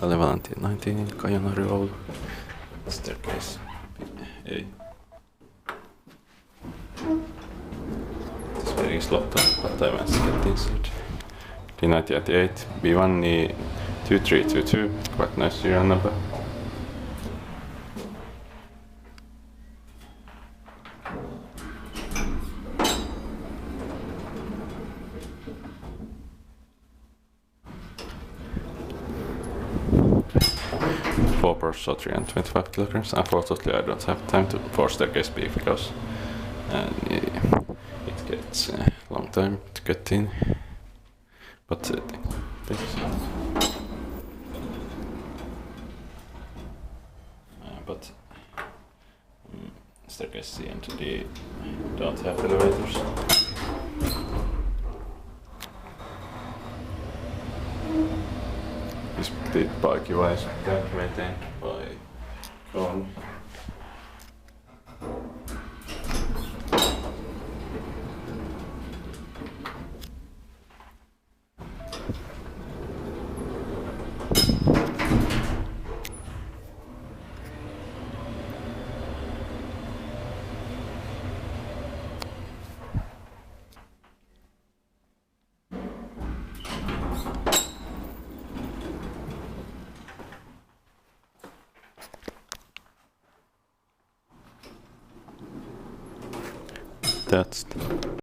Kalevalantie 19, Kaijonharju, Oulu. Staircase A. It's very slow, but I managed to get inside. D98, B1, E2322, quite nice serial number. Four per so 325 kilograms. Unfortunately, I don't have time for staircase B because it gets a long time to get in. But thanks. But staircase C and D don't have elevators. This bike was maintained by Kaijonharju. That's